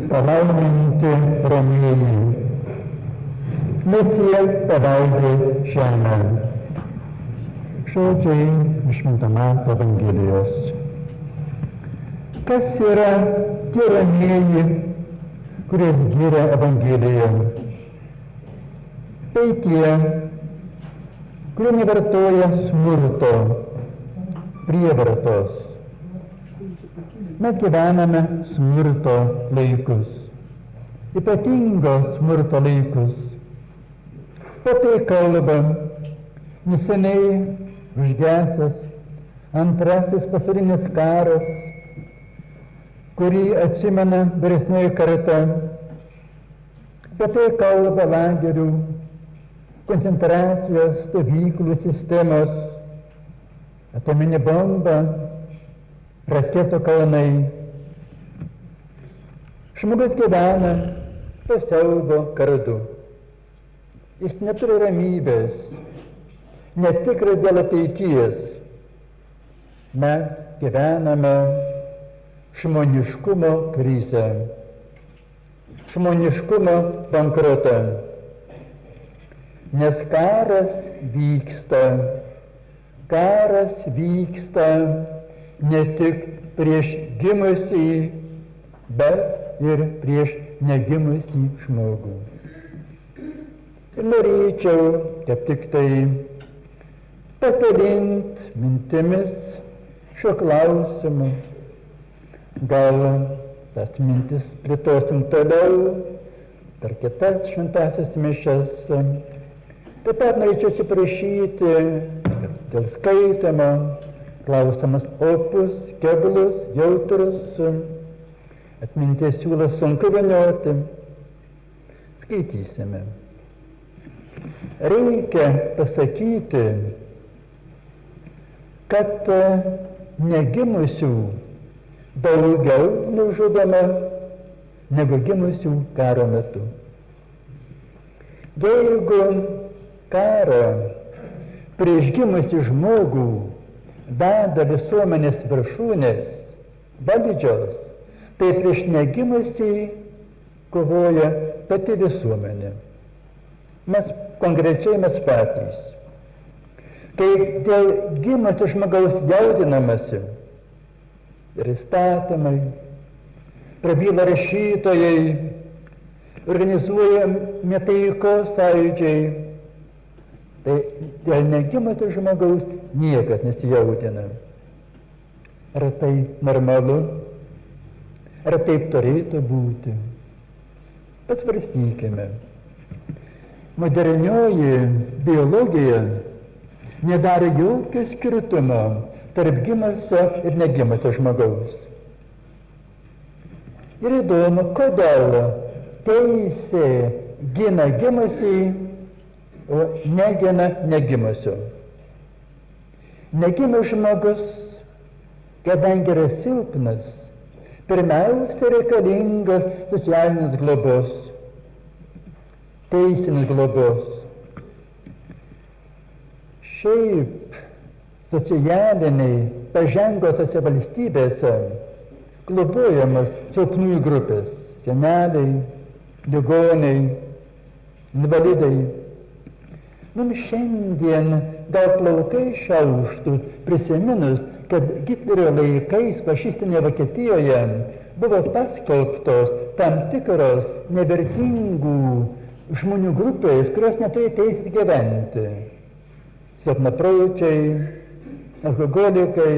Palaiminti ramieji, Mesija pavalgė žemę. Žodžiai iš Švento Mato Evangelijos. Kas yra tie ramieji, kurie giria Evangeliją? Tai tie, kurie nevartoja smurto, prievartos. Mes gyvename smurto laikus, ypatingo smurto laikus. O tai kalba neseniai užgesęs antrasis pasaulinis karas, kurį atsimena vyresnioji karta. Apie tai kalba lagerių, koncentracijos stovyklų sistemos, atominė bomba, raketų kalnai. Žmogus gyvena po siaubo kardu. Jis neturi ramybės, netikras dėl ateities. Mes gyvename žmoniškumo krizę, žmoniškumo bankrotą. Nes karas vyksta ne tik prieš gimusį, bet ir prieš negimusį žmogų. Ir norėčiau, kaip tik tai pasidalinti mintimis šiuo klausimu. Gal tas mintis plėtosim toliau per kitas šventąsias mišias. Taip pat norėčiau atsiprašyti dėl skaitimo. Klausimas opus, keblus, jautrus, atminties siūlas sunku vynioti. Skaitysime. Reikia pasakyti, kad negimusių daugiau nužudoma negu gimusių karo metu. Jeigu karo prieš gimusį žmogų veda visuomenės viršūnės, valdžios, tai prieš negimusį kovoja pati visuomenė. Konkrečiai mes patys. Kai dėl gimusio žmogaus jaudinamasi ir įstatymai, prabyla rašytojai, organizuojami taikos sąjūdžiai, tai dėl negimusio žmogaus niekas nesijaudina. Ar tai normalu? Ar taip turėtų būti? Pasvarstykime. Modernioji biologija nedaro jokio skirtumo tarp gimusio ir negimusio žmogaus. Ir įdomu, kodėl teisė gina gimusį, o negina negimusio. Negimus žmogus, kadangi yra silpnas, pirmiausia reikalingas socialinis globos, teisinis globos. Šiaip socialiniai pažengosiose valstybėse globojamos silpnųjų grupės, seneliai, ligoniai, invalidai. Mums šiandien gal plaukai šiauštų prisiminus, kad Hitlerio laikais fašistinėje Vokietijoje buvo paskelbtos tam tikros nevertingų žmonių grupės, kurios neturėjo teisės gyventi. Silpnapročiai, alkoholikai,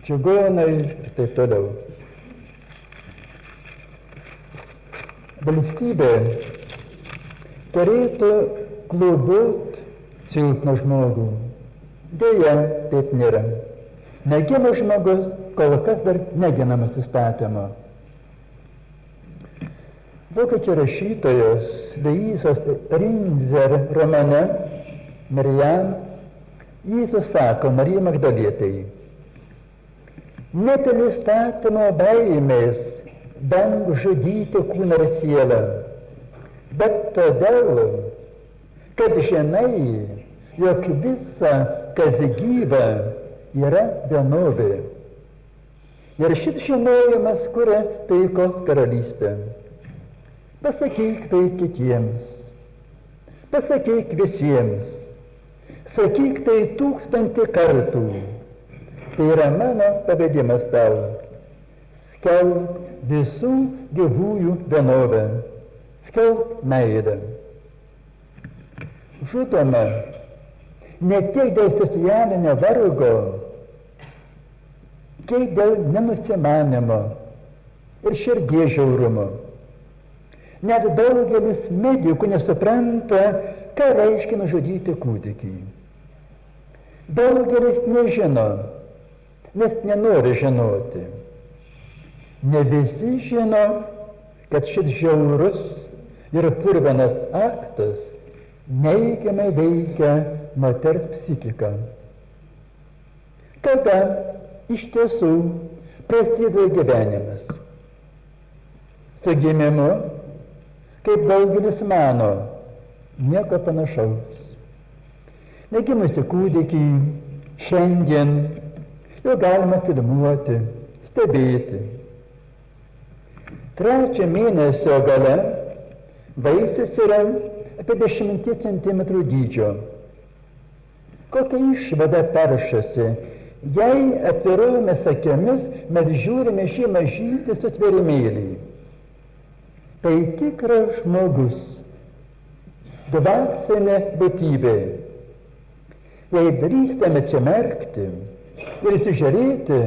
čigonai ir taip toliau. Valstybė turėtų globot silpną žmogų. Deja, taip nėra. Negimus žmogus kol kas dar neginamas įstatymo. Vokiečių rašytojos Luizos Rinzer romane Marijam Jėzus sako Marijai Magdalietei: net ir įstatymo baimės vengiu žudyti kūną ir sielą, bet todėl, kad žinai, jog visa, kas gyva, yra vienovė. Ir šis žinojimas kuria taikos karalystę. Pasakyk tai kitiems. Pasakyk visiems. Sakyk tai 1000 kartų. Tai yra mano pavedimas tau. Skelb visų gyvųjų vienovę. Skelb meilę. Žudoma ne tiek dėl socialinio vargo, kiek dėl nenusimanimo ir širdies žiaurumo. Net daugelis medikų nesupranta, ką reiškia nužudyti kūdikį. Daugelis nežino, nes nenori žinoti. Ne visi žino, kad šis žiaurus ir purvinas aktas neigiamai veikia moters psichiką. Tada iš tiesų prasideda gyvenimas. Su gimimu, kaip daugelis mano, nieko panašaus. Negimusi kūdikį šiandien jau galima filmuoti, stebėti. 3 mėnesio gale vaisius yra apie 10 cm dydžio. Kokia išvada peršasi, jei atviromis akimis mes žiūrime šį mažytį sutvėrimėlį. Tai tikras žmogus, dvasinė būtybė. Jei drįstame atsimerkti ir įsižiūrėti,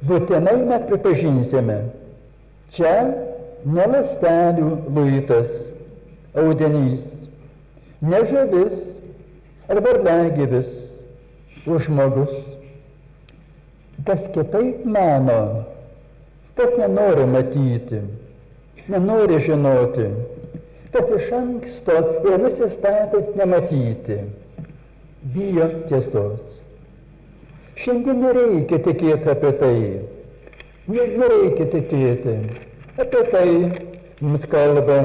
būtinai mes pripažinsime, čia ne ląstelių luitas, audinys, ne žuvis ar varliagyvis, o žmogus. Kas kitaip mano, kas nenori matyti, nenori žinoti, kas iš anksto yra nusistatęs nematyti, bijo tiesos. Šiandien nereikia tikėti apie tai, nereikia tikėti. Apie tai mums kalba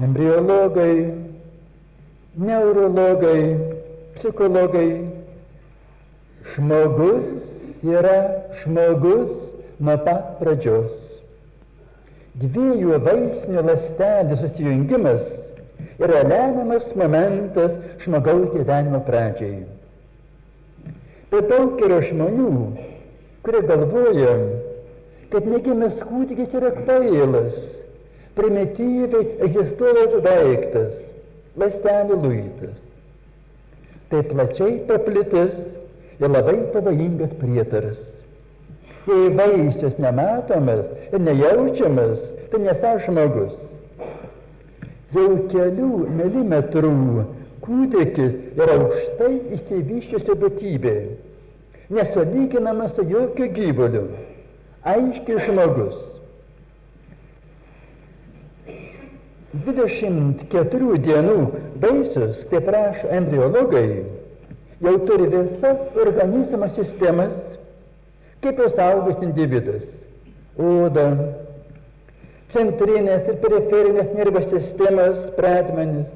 embriologai, neurologai, psichologai. Žmogus yra žmogus nuo pat pradžios. 2 vaisinių ląstelių susijungimas yra lemiamas momentas žmogaus gyvenimo pradžiai. Bet daug yra žmonių, kurie galvoja, kad negimęs kūdikis yra kvailas, primityviai egzistuojantis daiktas, ląstelių luitas. Tai plačiai paplitęs ir labai pavojingas prietaras. Jei vaisius nematomas ir nejaučiamas, tai nesa žmogus. Jau kelių milimetrų kūdikis yra aukštai išsivysčiusi būtybė, nesulyginama su jokiu gyvuliu, aiškiai žmogus. 24 dienų vaisius, kaip rašo embriologai, jau turi visas organizmo sistemas, kaip ir suaugęs individas. Oda, centrinės ir periferinės nervų sistemas, pradmenis,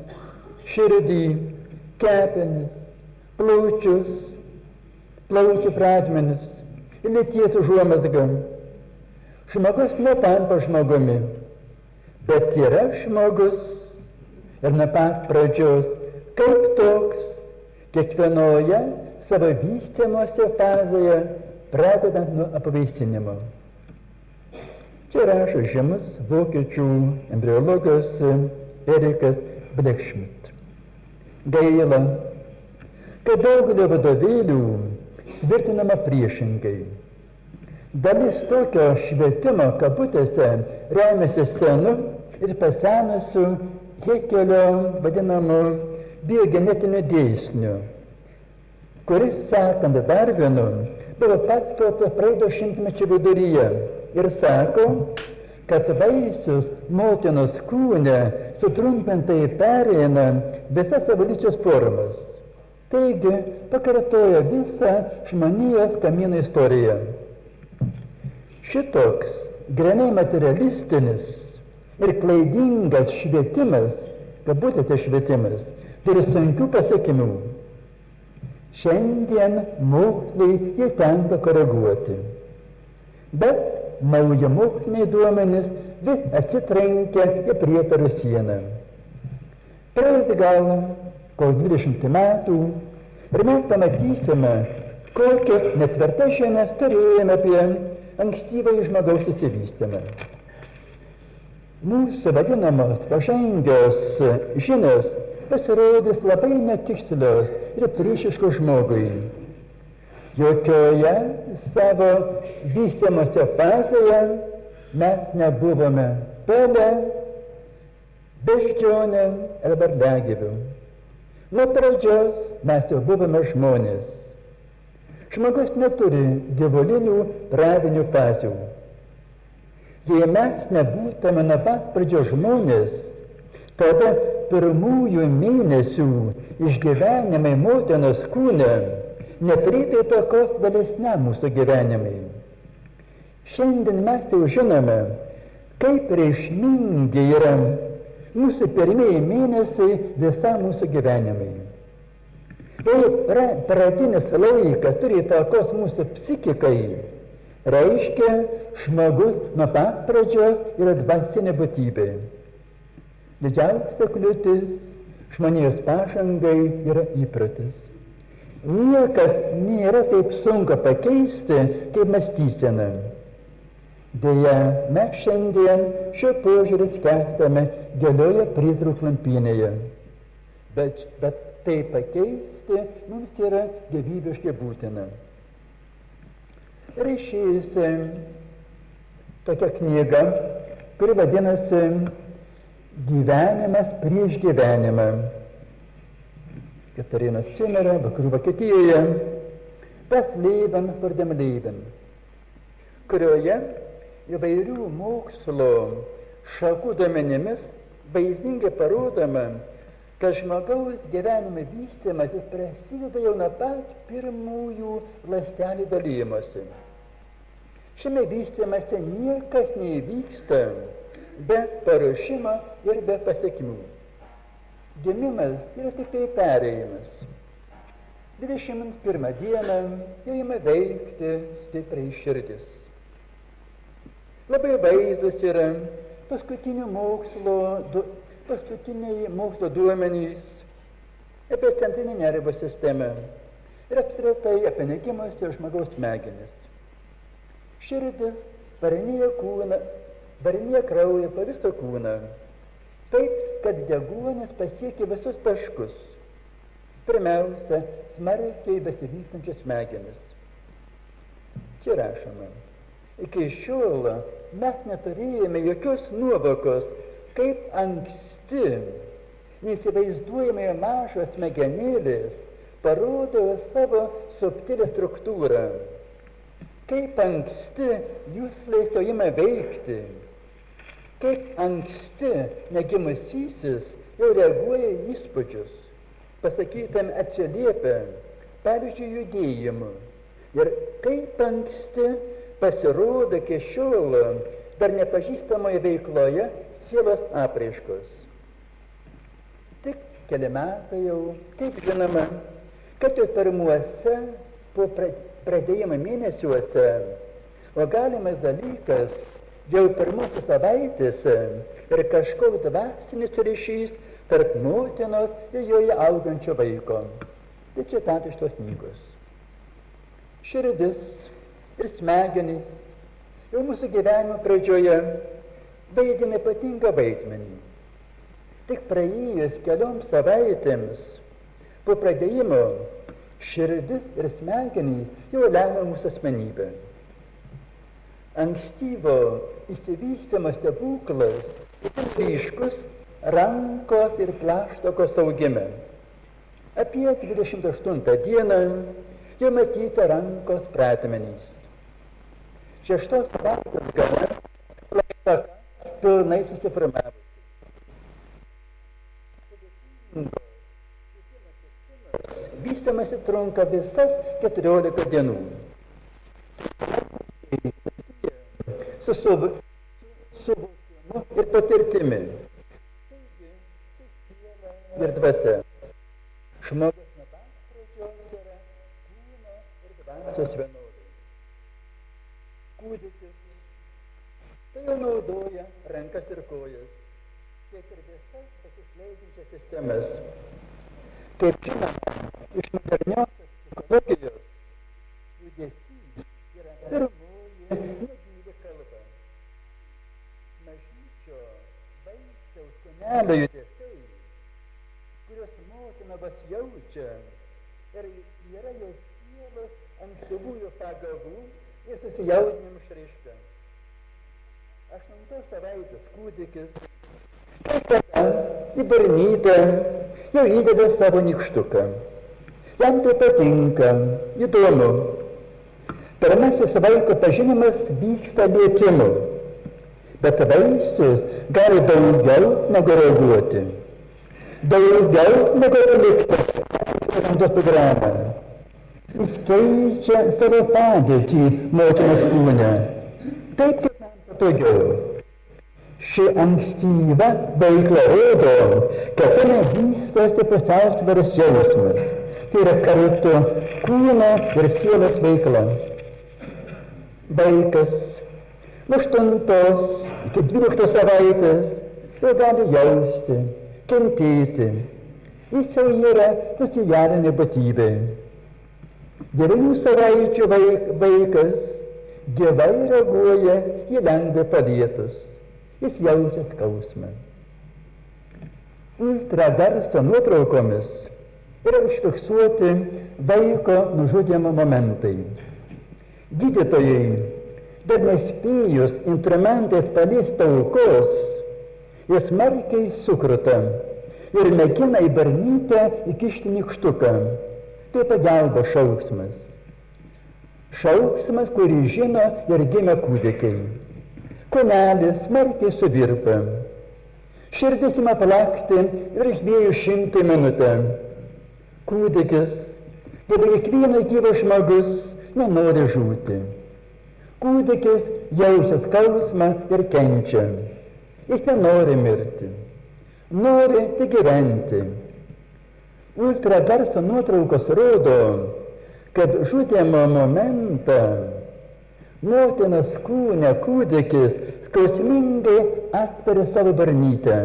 širdį, kepenis, plaučius, plaučių pradmenis ir lyties užuomazga. Žmogus netampa žmogumi, bet yra žmogus ir nuo pat pradžios kaip toks, kiekvienoje savo vystymosi fazėje, pradedant nuo apvaisinimo. Čia rašo žymus vokiečių embriologas Erikas Blechschmidt. Gaila, kad daugelio vadovėlių tvirtinama priešingai. Dalis tokio švietimo kabutėse remiasi senu ir pasenusiu Hekelio vadinamu biogenetiniu dėsniu, kuris, sekant Darwinu, buvo paskelbtas praeito šimtmečio viduryje ir sako, kad vaisius motinos kūne sutrumpintai pereina visas evoliucijos formas. Taigi, pakartoja visą žmonijos kamino istoriją. Šitoks grynai materialistinis ir klaidingas švietimas, kabutėse švietimas, turi sunkių pasiekimų. Šiandien mokslui jį tenka koreguoti. Bet nauji moksliniai duomenys vis atsitrenkia į prietarų sieną. Praeis gal kol 20 metų ir mes pamatysime, kokias netvirtas žinias turėjome apie ankstyvąjį žmogaus susivystymą. Mūsų vadinamos pažangios žinios pasirodys labai netikslios ir priešiškos žmogui. Jokioje savo vystymosi fazėje mes nebuvome pelė, beždžionė ar varliagyvių. Nuo pradžios mes jau buvome žmonės. Žmogus neturi gyvulinių pradinių fazių. Jei mes nebūtume nuo pat pradžios žmonės, tada pirmųjų mėnesių išgyvenimai motinos kūne neturėtų įtakos vėlesniam mūsų gyvenimai. Šiandien mes jau žinome, kaip reikšmingi yra mūsų pirmieji mėnesiai visam mūsų gyvenimai. Jei pradinis laikas turi įtakos mūsų psichikai, reiškia, žmogus nuo pat pradžios yra dvasinė būtybė. Didžiausia kliūtis žmonijos pažangai yra įpratis. Niekas nėra taip sunku pakeisti, kaip mąstysena. Deja, mes šiandien šio požiūrį skęstame gilioje prizrų klampynėje. Bet tai pakeisti mums yra gyvybiškai būtina. Ir išėjusi tokia knyga, kuri vadinasi Gyvenimas prieš gyvenimą. Katarinos Cimerio, vakarų Vokietijoje, Das Leben vor dem Leben, kurioje įvairių mokslo šakų duomenimis vaizdingai parodoma, kad žmogaus gyvenime vystymasis prasideda jau nuo pat pirmųjų ląstelių dalymosi. Šiame vystymase niekas neįvyksta be paruošimo ir be pasekmių. Gimimas yra tik tai perėjimas. 21 dieną jau ima veikti stipriai širdis. Labai vaizdus yra paskutiniai mokslo duomenys apie centrinę nervų sistemą ir apskritai apie negimusio žmogaus smegenis. Širdis varinėja kraują po visą kūną, taip, kad deguonis pasiekia visus taškus. Pirmiausia, smarkiai besivystančias smegenis. Čia rašoma, iki šiol mes neturėjome jokios nuovokos, kaip anksti neįsivaizduojamai mažos smegenėlės parodo savo subtilę struktūrą. Kaip anksti juslės jau ima veikti, kaip anksti negimusysis jau reaguoja į įspūdžius, pasakytam atsiliepia, pavyzdžiui, judėjimu. Ir kaip anksti pasirodo iki šiol dar nepažįstamoje veikloje sielos apraiškos. Tik keli metai jau, kaip žinoma, kad jau pirmuose po pradėjimo mėnesiuose, o galimas dalykas jau pirmosios savaitėse ir kažkoks dvasinis ryšys tarp motinos ir joje augančio vaiko. Tai citatai iš tos knygos. Širdis ir smegenys jau mūsų gyvenimo pradžioje vaidina ypatingą vaidmenį. Tik praėjus kelioms savaitėms po pradėjimo širdis ir smegenys jau lemia mūsų asmenybę. Ankstyvo išsivystymo stebuklas itin ryškus rankos ir plaštokos augime. Apie 28 dieną jau matyti rankos pradmenys. 6 savaitės gale plaštaka pilnai susiformavusi. Vystymasi trunka visas 14 dienų. Su suvokimu ir patirtimi. Taigi, siela ir dvasia. Žmogus nuo pat pradžios yra kūno ir dvasios vienodai. kūdikis tai jau naudoja rankas ir kojas, tiek ir visas pasiskleidžiančias sistemas. Kaip žinoma, iš moderniosios psichologijos judesys yra pirmoji negyva kalba. Mažyčio vaisiaus kūnelio judesiai, kuriuos motina vos jaučia, ir yra jos sielos ankstyvųjų pagavų ir susijaudinimų išraiška. 8 savaitės kūdikis kažkada į barnytę jau įdeda savo nykštuką. Jam tai patinka, įdomu. Pirmasis vaiko pažinimas vyksta lėtimu, bet vaisius gali daugiau negu reaguoti. Daugiau negu atlikti randos programą. Jis keičia savo padėtį motinos kūne. Taip kaip man patogiau. Ši ankstyva veikla rodo, kad ten vystosi pusiausvyros jausmas. Tai yra kartu kūno ir sielos veikla. Vaikas nuo 8 iki 12 savaitės jau gali jausti, kentėti. Jis jau yra socialinė būtybė. 9 savaičių vaikas gyvai reaguoja į lengvą palietus. Jis jaučia skausmą. Ultragarso nuotraukomis yra užfiksuoti vaiko nužudymo momentai. Gydytojai, bet nespėjus instrumentais paliesti aukos, jis smarkiai sukruta ir mėgina į barnytę įkišti nykštuką. Tai pagalba šauksmas. Šauksmas, kurį žino ir gimę kūdikiai. Kūnelis smarkiai suvirpa. Širdis ima plakti virš 200 minutę. Kūdikis, kaip kiekvienas gyvas žmogus, nenori žūti. Kūdikis jaučia skausmą ir kenčia. Jis nenori mirti. Nori tik gyventi. Ultragarso nuotraukos rodo, kad žudymo momentą motinos kūne kūdikis skausmingai atveria savo barnytę,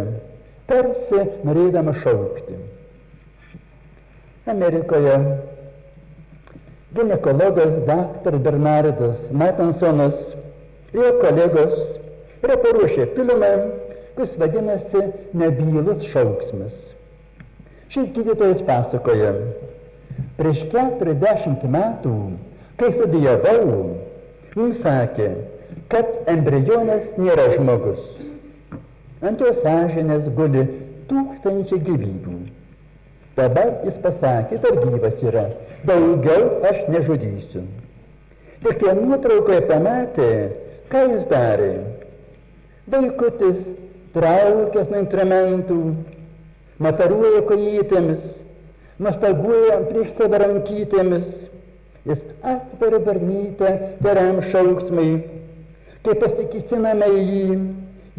tarsi norėdamas šaukti. Amerikoje ginekologas dr. Bernardas Matansonas ir jo kolegos yra paruošę filmą, kuris vadinasi Nebylus šauksmas. Šis gydytojas pasakoja, prieš 40 metų, kai studijavau, mums sakė, kad embrionas nėra žmogus. Ant jo sąžinės guli 1000 gyvybių. Dabar jis pasakė, dar gyvas yra, daugiau aš nežudysiu. Tik kai nuotraukoje pamatė, ką jis darė. Vaikutis traukęs nuo instrumentų, mataruoja kojytėmis, mastaguoja prieš save rankytėmis. Jis atveria barnytę geram šauksmai, kai pasikisiname į jį,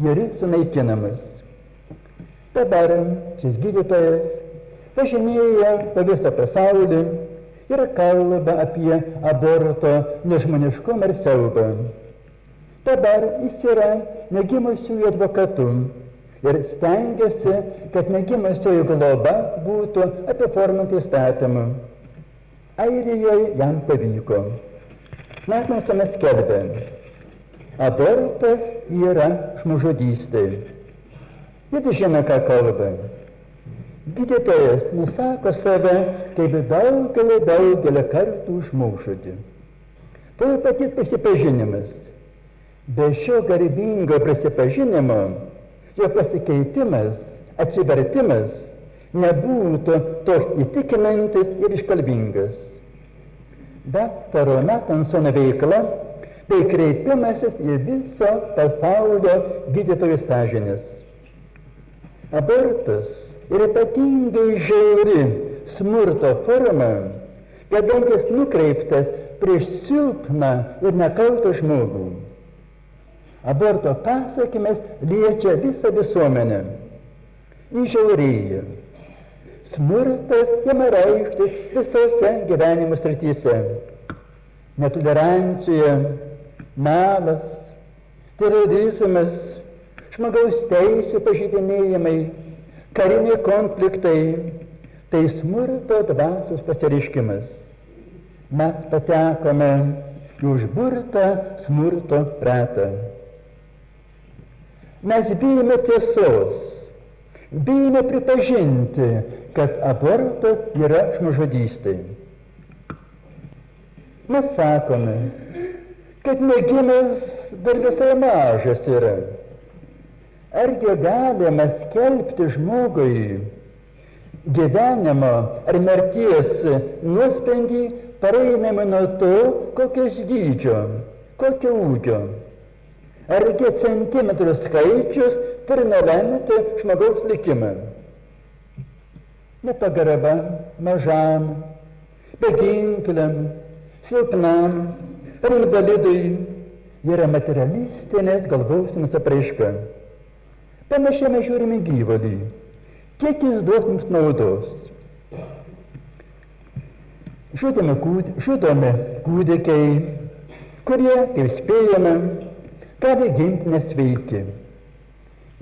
ir jis sunaikinamas. Dabar šis gydytojas važinėja po visą pasaulį ir kalba apie aborto nežmoniškumą ir siaubą. Dabar jis yra negimusiųjų advokatu ir stengiasi, kad negimusiųjų globa būtų apiforminta įstatymu. Airijoje jam pavyko. Mes nesame skelbę. Abortas yra žmogžudystė. Jis žino, ką kalba. Gydytojas nusako save kaip daugelį kartų žmogžudį. Tai paties prisipažinimas. Be šio garbingo prisipažinimo, jo pasikeitimas, atsivertimas nebūtų toks įtikinantis ir iškalbingas. Daktaro Matansono veikla tai kreipimasis į viso pasaulio gydytojų sąžinės. Abortas yra ypatingai žiauri smurto forma, kadangi jis nukreiptas prieš silpną ir nekaltą žmogų. Aborto pasekmės liečia visą visuomenę. Įžiaurėja. Smurtas ima reikštis visose gyvenimo srityse. Netolerancija, melas, terorizmas, žmogaus teisų pažeidinėjimai, kariniai konfliktai, tai smurto dvasios pasireiškimas. Mes patekome į užburtą smurto ratą. Mes bijome tiesos, bijome pripažinti, kad abortas yra žmogžudystė. Mes sakome, kad negimęs dar visai mažas yra. Argi galima skelbti žmogui gyvenimo ar mirties nuosprendį pareinama nuo to, kokios dydžio, kokio ūgio. Argi centimetrų skaičius turi nulemti žmogaus likimą. Nepagarba mažam, beginkliam, silpnam ar invalidui yra materialistinės galvausenos apraiška. Panašiai mes žiūrime gyvulį, kiek jis duos mums naudos. Žudomi kūdikiai, kurie, kaip spėjame, gali gimti nesveiki.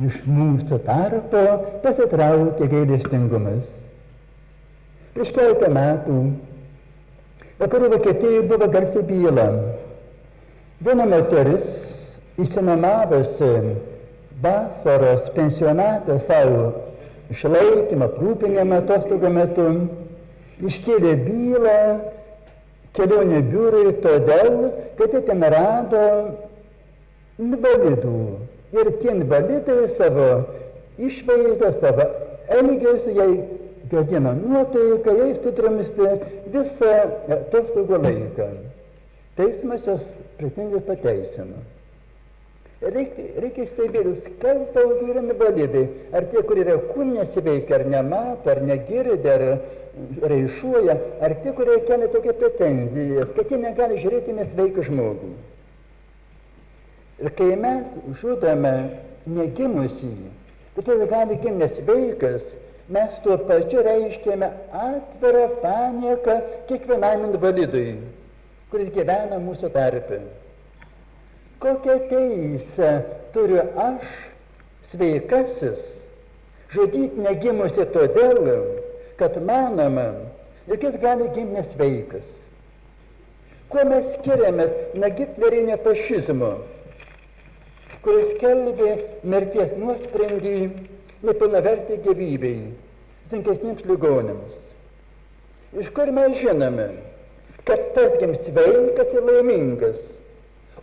Iš mūsų tarpo pasitraukia gailestingumas. Prieš keletą metų vakarų Vokietijoje buvo garsi byla. Viena moteris išsinuomavusi vasaros pensionatą savo išlaikymą, aprūpinimą atostogų metu, iškėlė bylą kelionių biurui todėl, kad jie ten rado invalidų. Ir tie invalidai savo išvaizdą, savo elgesį jai gadino nuotaiką, jai sutramstė visą atostogų laiką. Teismas jos pretenzijas pateisino. Reikia stebėtis, kas daugiau yra invalidai. Ar tie, kurie yra kūne sveikia, ar nemato, ar negirdi, ar raišuoja, ar tie, kurie kelia tokią pretenzijas, kad jie negali žiūrėti nesveiką žmogų. Ir kai mes žudome negimusį, kad jis gali gimti nesveikas, mes tuo pačiu reiškėme atvirą panieką kiekvienam invalidui, kuris gyvena mūsų tarpe. Kokią teisę turiu aš, sveikasis, žudyti negimusi todėl, kad manoma, jog jis gali gimti nesveikas. Kuo mes skiriamės nuo hitlerinio fašizmo, kuris skelbė mirties nuosprendį nepilnavertį gyvybei, sunkesniems ligonėms. Iš kur mes žinome, kad tas gims sveikas ir laimingas,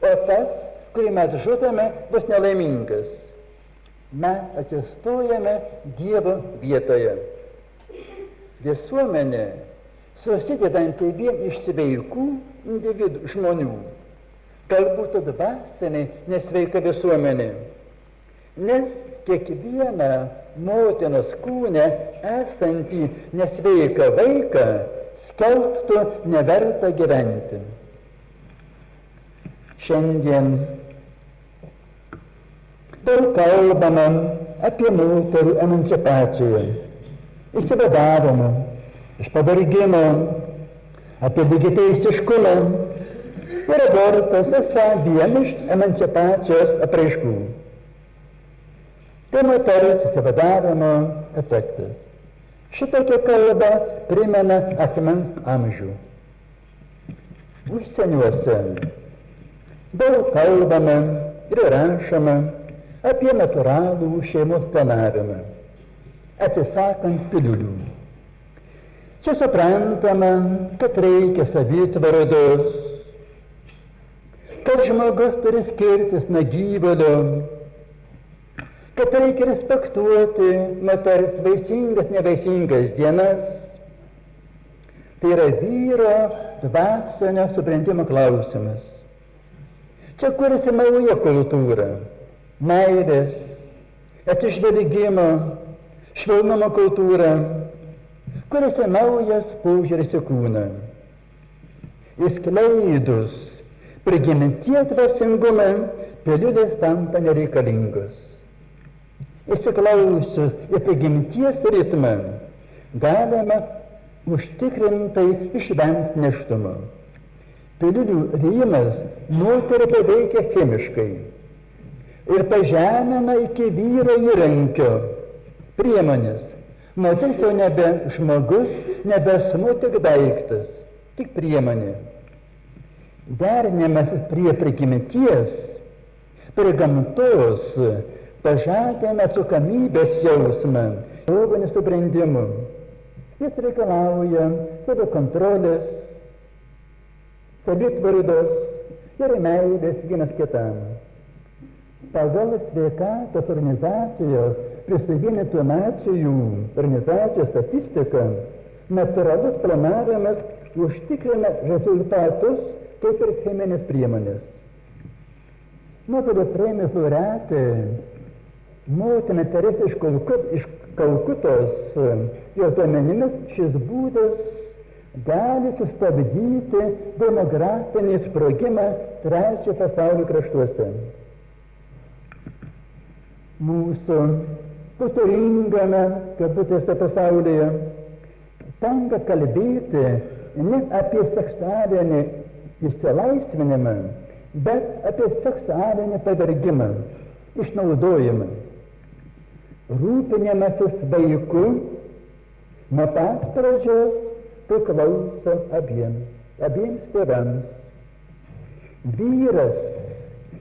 o tas, kurį mes žudome, bus nelaimingas. Mes atsistojame Dievo vietoje. Visuomenė susidedanti vien iš sveikų individų žmonių, galbūt dvasinė nesveika visuomenė, nes kiekvieną motinos kūne esantį nesveiką vaiką skelbtų neverta gyventi. Šiandien daug kalbama apie moterų emancipaciją, išsivadavimą iš pavargimo, apie lygiateisiškumą ir abortas esą viena iš emancipacijos apraiškų. Tai moters išsivadavimo efektas. Šitokia kalba primena akmens amžių. Užsieniuose daug kalbama ir rašoma apie natūralų šeimos planavimą, atsisakant piliulių. Čia suprantama, kad reikia savitvardos, kad žmogus turi skirtis nuo gyvulio, kad reikia respektuoti moters vaisingas, nevaisingas dienas. Tai yra vyro dvasinio subrendimo klausimas. Čia kuriasi nauja kultūra, meilės, atsižvelgimo, švelnumo kultūra, kuriasi naujas požiūris į kūną. Įskleidus prigimties dvasingumą, piliulės tampa nereikalingos. Įsiklausius į prigimties ritmą, galima užtikrintai išvengti nėštumo. Piliulių rijimas moterį paveikia chemiškai ir pažemina iki vyro įrankio priemonės. Moteris jau nebe žmogus, nebe asmuo, tik daiktas, tik priemonė. Derinimas prie prigimties, prie gamtos, pažadina atsakomybės jausmą, savo nesubrendimu. Jis reikalauja savo kontrolės, savitvardos ir meilės vienas kitam. Pagal sveikatos organizacijos prisivienytų nacijų organizacijos statistiką, natūralus planavimas užtikrina rezultatus kaip ir cheminės priemonės. Nobelio premijos laureatė motina Teresė iš Kalkutos, jos duomenimis šis būdas gali sustabdyti demografinį sprogimą trečio pasaulio kraštuose. Mūsų kultūringame, kabutėse, pasaulyje tenka kalbėti ne apie seksualinį išsilaisvinimą, bet apie seksualinį pavergimą, išnaudojimą. Rūpinimasis vaiku nuo pat pradžios priklauso abiems tėvams. Vyras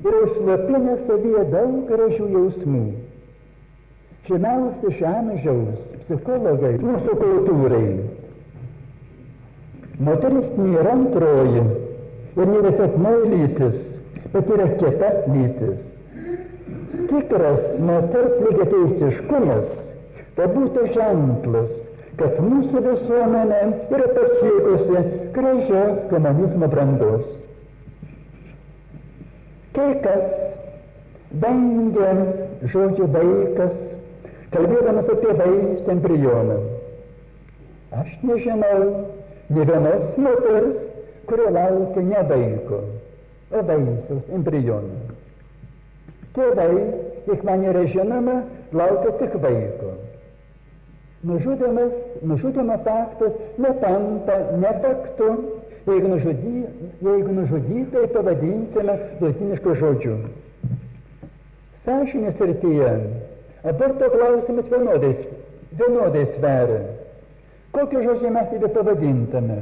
yra užslopinęs savyje daug gražių jausmų. Žemiausi iš amžiaus psichologai mūsų kultūrai. Moteris nėra antroji ir nėra silpnoji lytis, bet yra kita lytis. Tikras moters lygiateisiškumas tai būtų ženklas, kad mūsų visuomenė yra pasiekusi gražios komunizmo brandos. Kai kas vengia žodžio vaikas, kalbėdamas apie vaisių embrioną. Aš nežinau nė vienos moters, kuri laukia ne vaiko, o vaisiaus embriono. Tėvai, kiek man yra žinoma, laukia tik vaiko. Nužudymo faktas netampa nefaktu, jeigu nužudytai pavadinsime lotynišku žodžiu. Sąžinės srityje aborto klausimas vienodai sveria. Kokį žodžią mes jį pavadintume?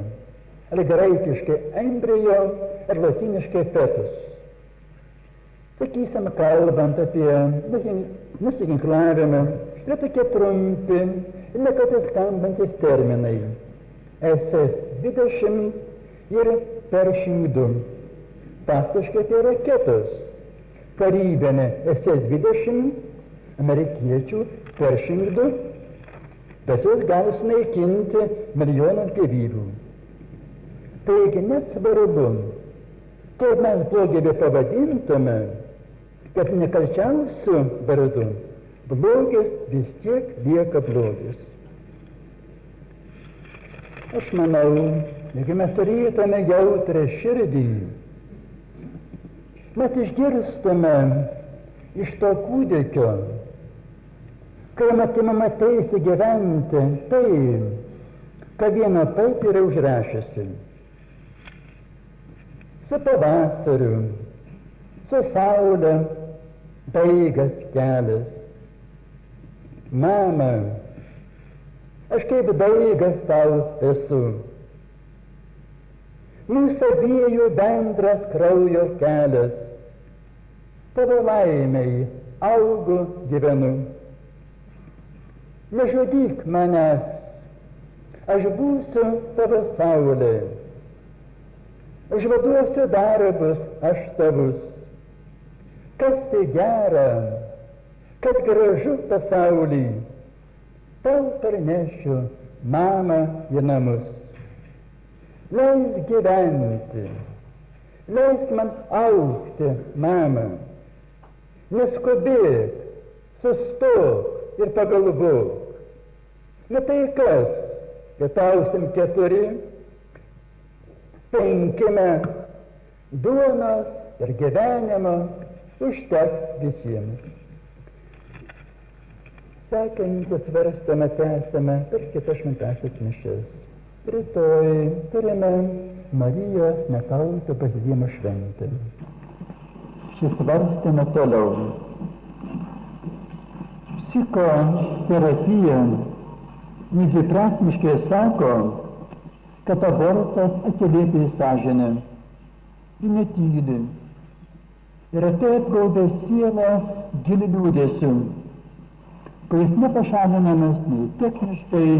Ar graikiškai embryo, ar lotyniškai fetus? Sakysim, kalbant apie nusiginklavimą, yra tokie trumpi ir nekartais skambantis terminai. SS-20 ir Pershing-2. Faktiškai tai raketos. Karybinė SS-20, amerikiečių Pershing-2, bet jos gali sunaikinti milijonas gyvybių. Taigi nesvarbu, kaip mes blogį pavadintume, kad nekalčiausių vardu blogis vis tiek lieka blogis. Aš manau, jeigu mes turėtume jautrą širdį, mes išgirstume iš to kūdikio, kai atimama teisė gyventi tai, ką viena taip yra užrašiusi. Su pavasariu, su saule, daigas kelias. Mama, aš kaip daigas tau esu. Mūsų abiejų bendras kraujo kelias. Tavo laimei augu gyvenu. Nežudyk manęs, aš būsiu tavo saulė. Aš vaduosiu darbus, aš tavus. Kas tai gera, kad gražu pasaulį, tau parnešiu mamą į namus. Leisk gyventi, leisk man augti, mama. Neskubėk, sustok ir pagalvok. Nu tai kas, kad ausim 4, 5 metų, duonos ir gyvenimo užteks visiems. Sekantis svarstome, tęsime per kitas šventąsias mišias. Rytoj turime Marijos nekalto prasidėjimo šventė. Šis svarstėme toliau. Psichoterapija dviprasmiškai sako, kad abortas atsiliepia į sąžinę. Ji netyli. Ir tai apgaubia sielą giliu liūdėsiu, kuris nepašalinamas nei techniškai,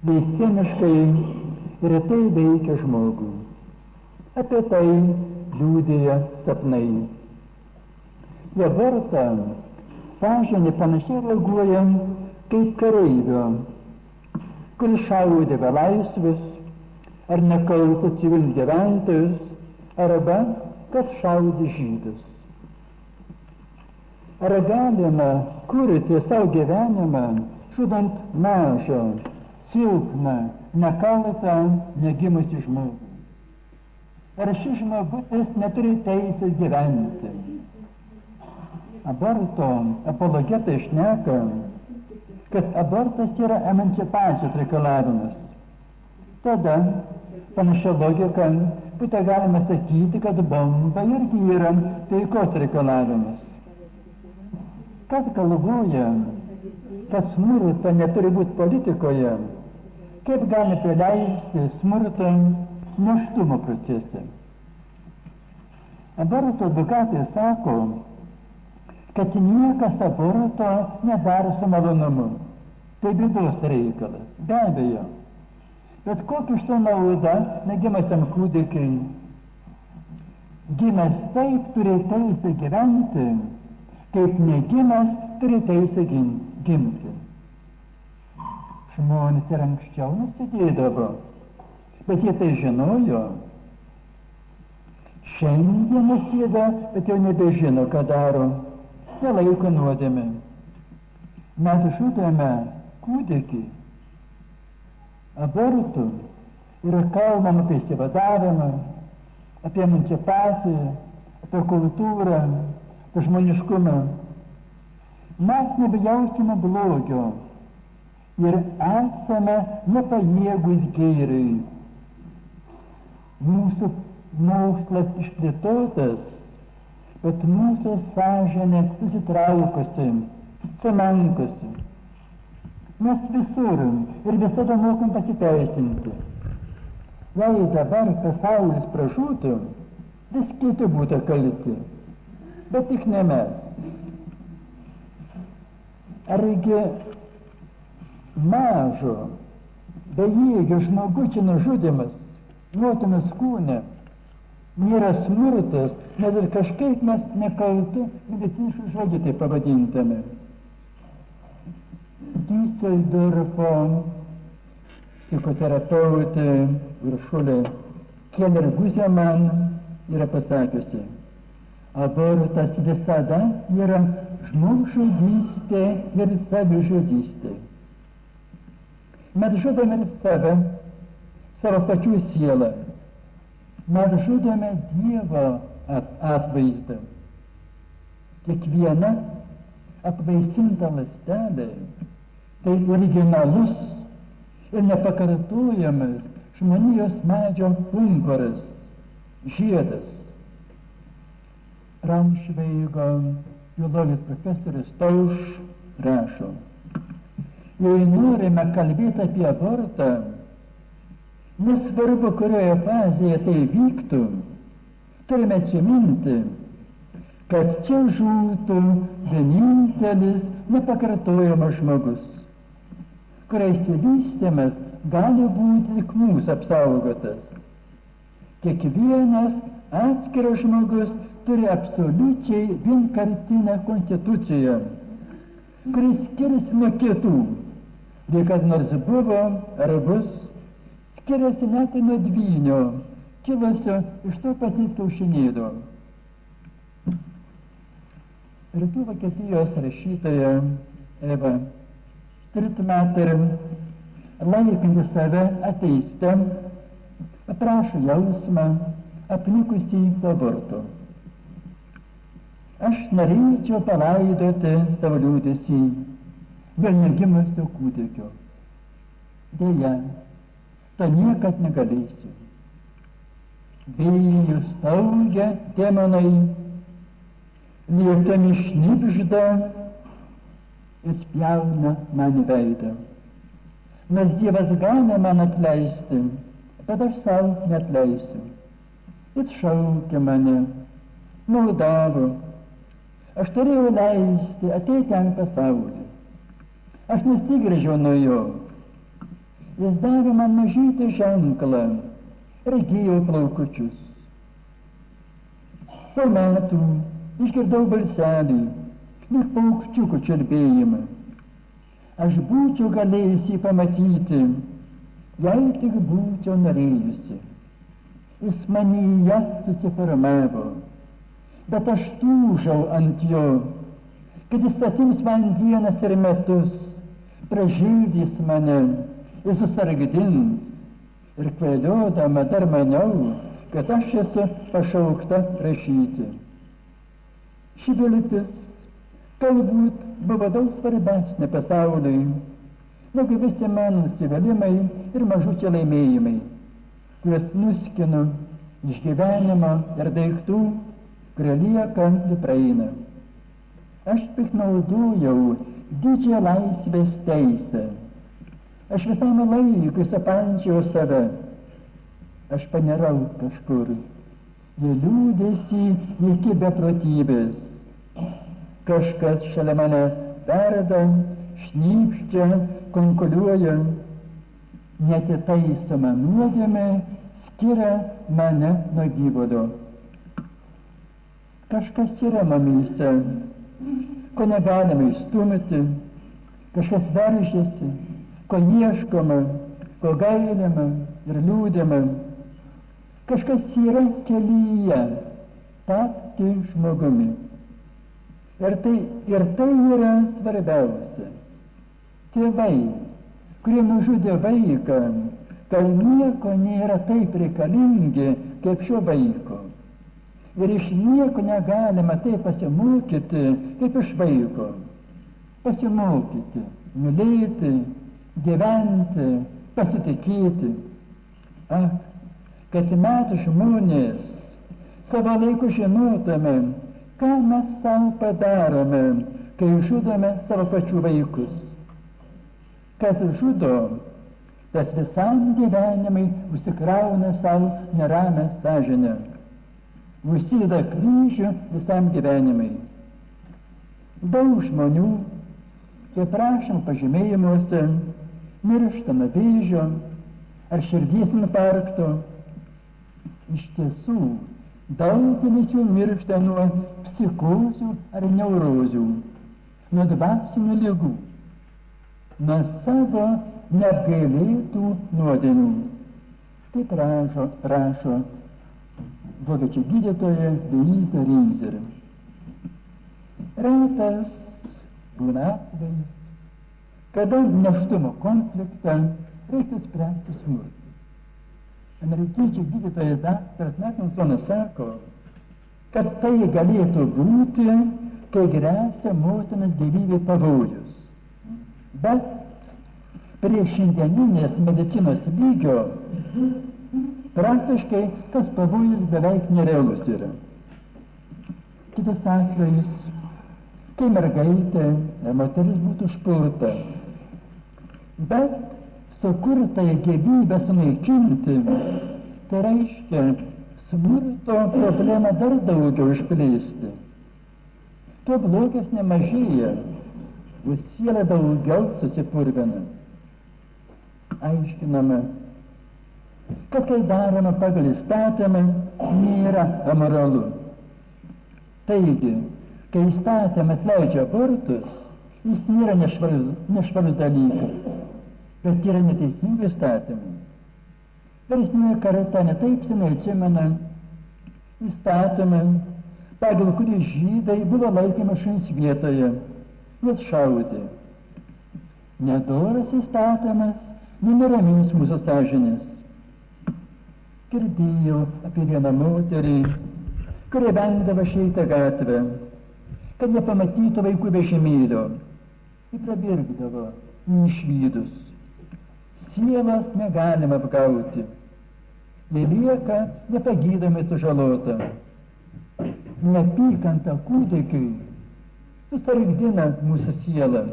nei chemiškai, ir tai veikia žmogų. Apie tai liūdėja sapnai. Į abortą sąžinė panašiai reaguoja kaip kareivio, kuris šaudė belaisvius ar nekaltus civilius gyventojus, arba kad šaudė žydus. Ar galima kurti savo gyvenimą, žudant mažą, silpną, nekaltą, negimusį žmogų? Ar šis žmogus neturi teisės gyventi? Aborto apologetai šneka, kad abortas yra emancipacijos reikalavimas. Tada, panašia logika, būtų galima sakyti, kad bomba irgi yra taikos reikalavimas. Kas galvoja, kad smurta neturi būti politikoje, kaip gali prileisti smurtą nėštumo procese? Aborto advokatai sako, kad niekas aborto nedaro su malonumu. Tai bėdos reikalas, be abejo. Bet kokia iš to nauda negimusiam kūdikiai? Gimęs taip turi teisę gyventi, kaip negimęs turi teisę gimti. Žmonės ir anksčiau nusidėdavo, bet jie tai žinojo. Šiandien nusėda, bet jau nebežino, ką daro. Nelaiko nuodėmę. Mes žudome kūdikį. Abortų yra kalbama apie išsivadavimą, apie emancipaciją, apie kultūrą, apie žmoniškumą. Mes nebejausime blogio ir esame nepajėgūs gėriui. Mūsų mokslas išplėtotas, bet mūsų sąžinė susitraukusi, sumenkusi. Mes visur ir visada mokam pasiteisinti. Jei dabar pasaulis pražūtų, vis kiti būtų kalti, bet tik ne mes. Argi mažo, bejėgio žmogučio nužudymas, motinos kūne, nėra smurtas, net ir kažkaip mes nekalti mediciniškų žodžių tai pavadintame. Düsseldorfo psichoterapeutė Uršulė Keller-Guzeman yra pasakiusi, abortas visada yra žmogžudystė ir savižudystė. Mes žudome save, savo pačių sielą. Mes žudome Dievo atvaizdą. Kiekviena apvaisinta ląstelė tai originalus ir nepakartojamas žmonijos medžio pumpuras, žiedas. Braunšveigo biologijos profesorius Tauš rašo, jei norime kalbėti apie abortą, nesvarbu, kurioje fazėje tai vyktų, turime atsiminti, kad čia žūtų vienintelis nepakartojamas žmogus, kurio išsivystymas gali būti tik mūsų apsaugotas. Kiekvienas atskiras žmogus turi absoliučiai vienkartinę konstituciją, kuris skiriasi nuo kitų, jei kas nors buvo ar bus, skiriasi net nuo dvynio, kilusio iš to paties kiaušinėlio. Rytų Vokietijos rašytoja Eva Strittmatter, laikanti save ateiste, aprašo jausmą apnikusį aborto. Aš norėčiau palaidoti savo liūdesį dėl negimusio kūdikio. Deja, to niekad negalėsiu. Vėjų staugia demonai, lietumi šnibžda ir spjauna man į veidą. Nes Dievas gali man atleisti, bet aš savo neatleisiu. Jis šaukia mane, maldavo. Aš turėjau leisti ateiti ant pasaulį. Aš nesigręžiau nuo jo. Jis davė man mažytį ženklą, regėjau plaukučius. Po metų išgirdau balselį, lyg paukščiukų čiulbėjimą. Aš būčiau galėjusi pamatyti, jei tik būčiau norėjusi. Jis manyje susiformavo, bet aš tūžau ant jo, kad jis atims man dienas ir metus, pražydys mane ir susargdins. Ir kvailiodama dar maniau, kad aš esu pašaukta rašyti. Ši viltis galbūt buvo daug svarbesnė pasauliui, negu visi mano nusivylimai ir mažučiai laimėjimai, kuriuos nuskinu iš gyvenimo ir daiktų, kurie lieka ir praeina. Aš piknaudojau didžiąją laisvės teisę. Aš visam laikui supančiau save. Aš panirau kažkur. Jie liūdėsi iki beprotybės. Kažkas šalia mane verda, šnypščia, konkuliuoja. Neatitaisoma nuodėmė skiria mane nuo gyvulių. Kažkas yra mumyse, ko negalime išstumti, kažkas veržiasi, ko ieškoma, ko gailima ir liūdima. Kažkas yra kelyje tapti žmogumi. Ir tai yra svarbiausia. Tėvai, kurie nužudė vaiką, gal nieko nėra taip reikalingi, kaip šio vaiko. Ir iš nieko negalima taip pasimokyti, kaip iš vaiko. Pasimokyti, mylėti, gyventi, pasitikėti. Kad mes žmonės savo laiku žinotume, ką mes savo padarome, kai žudome savo pačių vaikus. Kas žudo, tas visam gyvenimai užsikrauna savo neramę sąžinę. Užsideda kryžių visam gyvenimai. Daug žmonių, kaip prašom pažymėjimuose, miršta nuo vėžio ar širdies infarkto. Iš tiesų, daugelis jų miršta nuo psichozių ar neurozių, nuo dvasinių ligų, nuo savo neapgailėtų nuodėmių. Taip rašo vokiečių gydytoja Luisa Reiser. Retas būna atvejis, kada nėštumo konfliktą reikia spręsti smurtu. Amerikiečių gydytojas daktaras Nathansonas sako, kad tai galėtų būti, kai gresia motinos gyvybei pavojus. Bet prie šiandieninės medicinos lygio praktiškai tas pavojus beveik nerealus yra. Kitas atvejis, kai mergaitė ar moteris būtų užpulta, bet sukurtąją gyvybę sunaikinti, tai reiškia smurto problemą dar daugiau išplėsti. Tuo blogis nemažėja, o siela daugiau susipurvina. Aiškinama, kad kai daroma pagal įstatymą, nėra amoralu. Taigi, kai įstatymas leidžia abortus, jis nėra nešvarus dalykas, bet yra neteisingų įstatymų. Versnėje karta netaip senai atsimena įstatymą, pagal kurį žydai buvo laikomi šuns vietoje, juos šaudė. Nedoras įstatymas nenuramins mūsų sąžinės. Girdėjau apie vieną moterį, kuri vengdavo išeiti gatvę, kad nepamatytų vaikų vežimėlio. Ji prabirgdavo išvydus. Sielos negalima apgauti. jie lieka nepagydomai sužalota. Neapykanta kūdikiui susargdina mūsų sielą.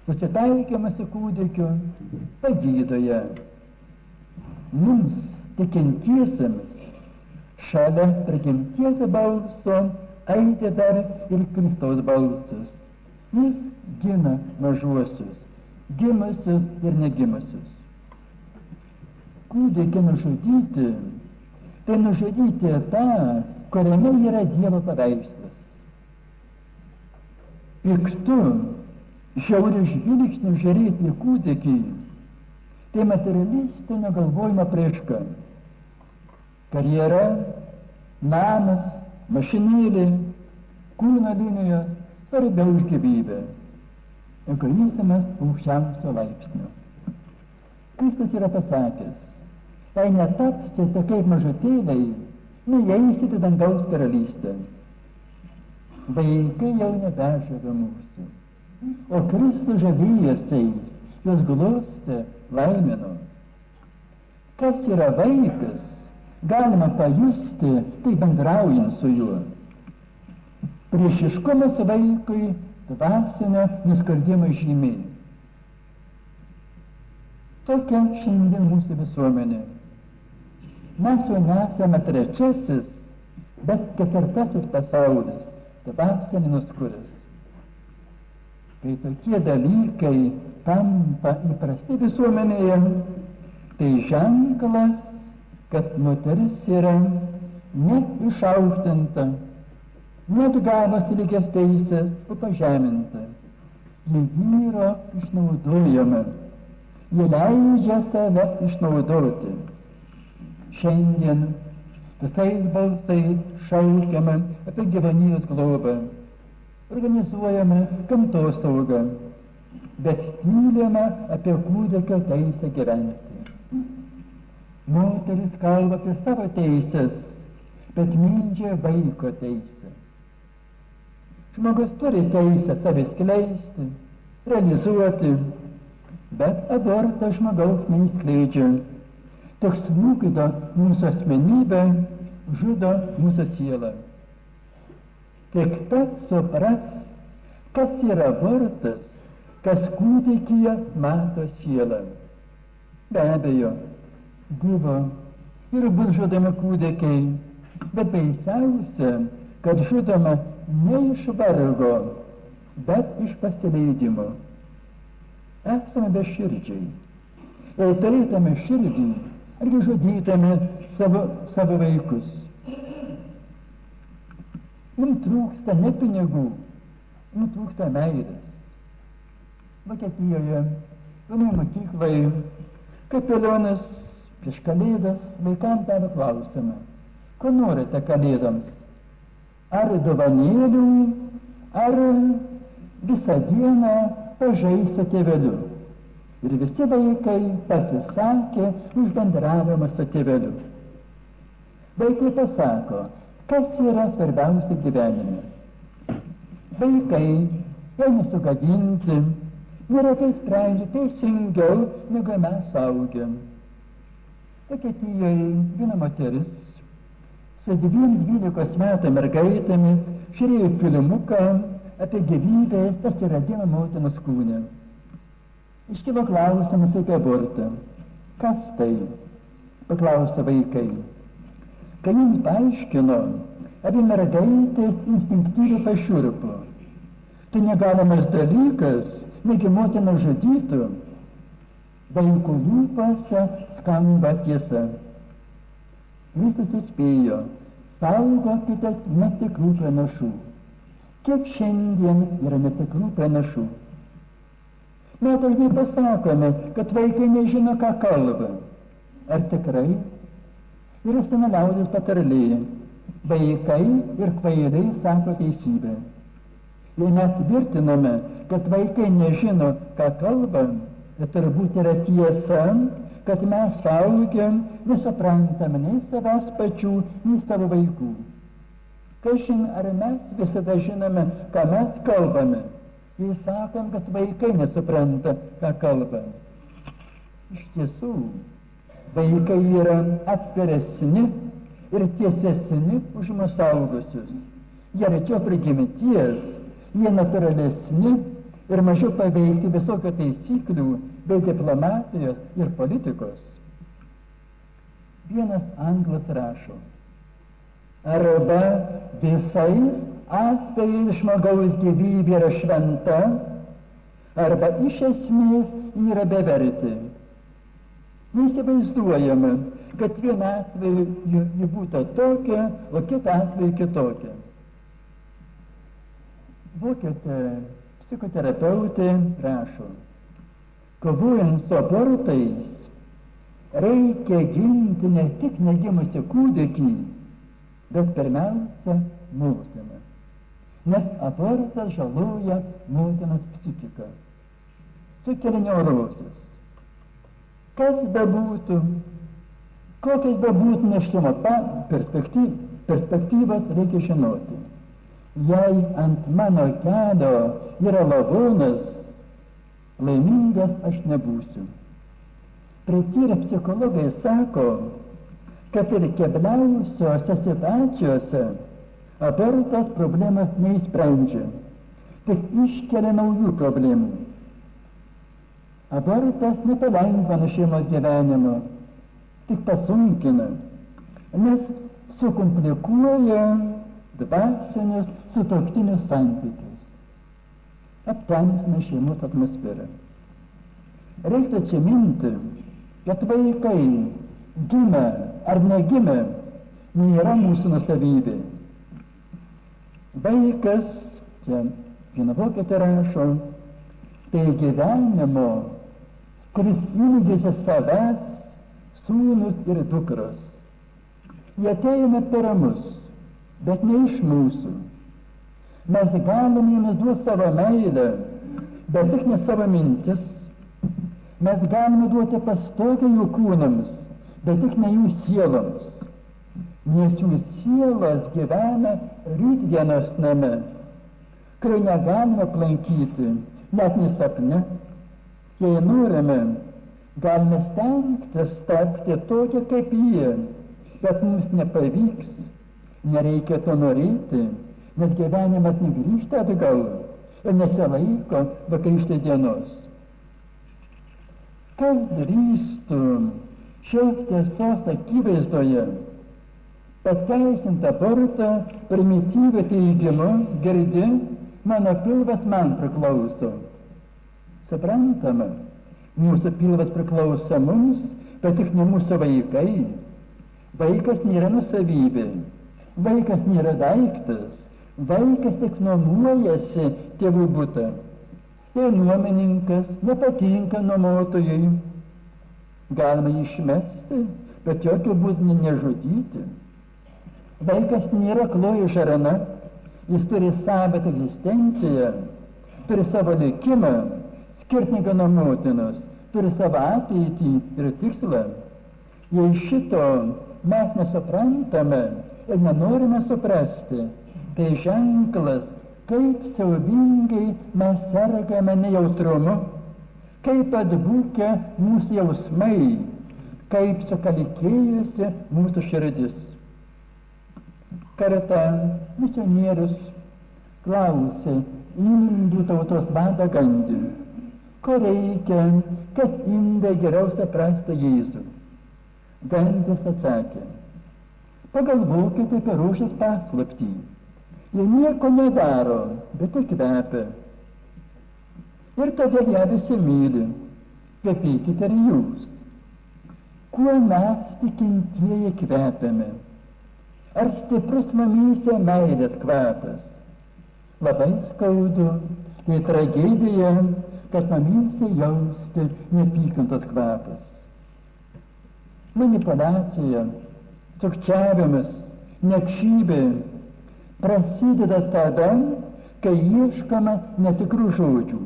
Susitaikymas su kūdikiu pagydo ją. Mums, tikintiesiems, šalia prigimties balso eiti dar ir Kristaus balsas. Jis gina mažuosius, gimusius ir negimusius. Kūdikį nužudyti, tai nužudyti tą, kuriame yra Dievo paveikslas. Piktu, žiauriu žvilgsniu žiūrėti į kūdikį, tai materialistinio galvojimo apraiška. Karjera, namas, mašinėlė, kūno linijos svarbiau už gyvybę. Egoizmas aukščiausio laipsnio. Kristus yra pasakęs, jei netapsite kaip mažutėliai, neįeisite dangaus karalystę. Vaikai jau nebežavė mūsų, o Kristus žavėjęsiais juos glostė, laimino. Kas yra vaikas, galima pajusti, tai bendraujant su juo. Priešiškumas vaikui dvasinio nuskardimo žymė. Tokia šiandien mūsų visuomenė. Mes jau nesame trečiasis, bet ketvirtasis pasaulis, dvasinį nuskuris. Kai tokie dalykai tampa įprasti visuomenėje, tai ženklas, kad moteris yra neišaukštinta, net gavas lygias teisės, o pažeminta. Ji vyro išnaudojama, ji leidžia save išnaudoti. Šiandien visais balsais šaukiama apie gyvūnijos globą, organizuojama gamtos saugą, bet tylima apie kūdikio teisę gyventi. Moteris kalba apie savo teisės, bet mindžia vaiko teisę. Žmogus turi teisę savęs skleisti, realizuoti, bet abortas žmogaus neįskleidžia. Toks smūgido mūsų asmenybę, žudo mūsų sielą. Tik pats supras, kas yra abortas, kas kūdikyje mato sielą. Be abejo, buvo ir bus žudomi kūdikiai, bet baisiausia, kad žudoma ne iš vargo, bet iš pasileidimo. Esame beširdžiai. Jei turėtume širdį, argi žudytume savo vaikus. Jums trūksta ne pinigų, jums trūksta meilės. Vokietijoje, vienoje mokykloje, kapelionas prieš kalėdas vaikams davė klausimą. Ko norite kalėdoms? Ar dovanėlių, ar visą dieną pažaisti tėveliu. Ir visi vaikai pasisakė už bendravimą su tėveliu. Vaikai pasako, kas yra svarbiausia gyvenime. Vaikai, jau nesugadinti, neretai sprendžia teisingiau, negu mes suaugę. Vokietijoje viena moteris su 12 metų mergaitėmis žiūrėjo filmuką apie gyvybės atsiradimą motinos kūne. Iškilo klausimas apie abortą. Kas tai? Paklausė vaikai. Kai jums paaiškino, abi mergaitės instinktyviai pašiurpo. Tai negalimas dalykas, negi motina žudytų. Vaikų lūpose skamba tiesa. Kristus įspėjo, saugokitės netikrų pranašų. Kiek šiandien yra netikrų pranašų? Mes dažnai pasakome, kad vaikai nežino, ką kalba. Ar tikrai? Yra sena liaudies patarlė. Vaikai ir kvailiai sako teisybę. Jei mes tvirtiname, kad vaikai nežino, ką kalba, tai turbūt yra tiesa, kad mes suaugę nesuprantame nei savęs pačių, nei savo vaikų. Kažin, ar mes visada žinome, ką mes kalbame, jei sakom, kad vaikai nesupranta, ką kalba. Iš tiesų, vaikai yra atviresni ir tiesesni už mus suaugusius. Jie arčiau prigimties, jie natūralesni ir mažiau paveikti visokio taisyklių bei diplomatijos ir politikos. Vienas anglas rašo, arba visais atvejais žmogaus gyvybė yra šventa, arba iš esmės yra bevertė. Neįsivaizduojama, kad vieną atveju ji būtų tokia, o kitą atveju kitokia. Vokietė psichoterapeutė rašo, kovojant su abortais, reikia ginti ne tik negimusį kūdikį, bet pirmiausia motiną. Nes abortas žaloja motinos psichiką, sukelia neurosis. Kas bebūtų, kokias bebūtų neštumo perspektyvas reikia žinoti. Jei ant mano kelio yra lavonas, laimingas aš nebūsiu. Prityrę psichologai sako, kad ir kebliausiose situacijose abortas problemas neįsprendžia, tik iškelia naujų problemų. Abortas nepalengvina šeimos gyvenimo, tik pasunkina, nes sukomplikuoja dvasinius sutuoktinius santykius, aptamsina šeimos atmosferą. Reikia atsiminti, kad vaikai gimę ar negimę nėra mūsų nuosavybė. Vaikas, čia viena vokietė rašo, tai gyvenimo, kuris ilgisi savęs, sūnus ir dukros. Jie ateina per mus, bet ne iš mūsų. Mes galime jiems duoti savo meilę, bet tik ne savo mintis. Mes galime duoti pastogę jų kūnams, bet tik ne jų sieloms. Nes jų sielos gyvena rytdienos name, kurio negalime aplankyti, net nesapne. Jei norime, galime stengtis tapti tokie kaip jie, bet mums nepavyks, nereikia to norėti, nes gyvenimas negrįžta atgal ir nesilaiko vakarykštės dienos. Kas drįstų šios tiesos akivaizdoje pateisinti abortą primityviu teigimu, girdi, mano pilvas man priklauso. Suprantama, mūsų pilvas priklauso mums, bet tik ne mūsų vaikai. Vaikas nėra nusavybė, vaikas nėra daiktas, vaikas tik nuomojasi tėvų butą. Ir nuomininkas nepatinka nuomotojui. Galima jį išmesti, bet jokiu būdu nežudyti. Vaikas nėra kloji žarana, jis turi savitą egzistenciją, turi savo likimą, skirtingą nuo motinos, turi savo ateitį ir tikslą. Jei šito mes nesuprantame ir nenorime suprasti, tai ženklas, kaip siaubingai mes sergame nejautrumu, kaip atbukę mūsų jausmai, kaip sukalikėjusi mūsų širdis. Kartą misionierius klausė indų tautos vadą Gandį, ko reikia, kad indai geriau suprastų Jėzų. Gandis atsakė, pagalvokite apie rožės paslaptį. Jie nieko nedaro, bet tik kvepia. Ir todėl ją visi myli, kvepėkite ir jūs. Kuo mes tikintieji kvepiame? Ar stiprus mumyse meilės kvapas? Labai skaudu, tai tragedija, kad mumyse jausti neapykantos kvapas. Manipulacija, sukčiavimas, niekšybė prasideda tada, kai ieškoma netikrų žodžių.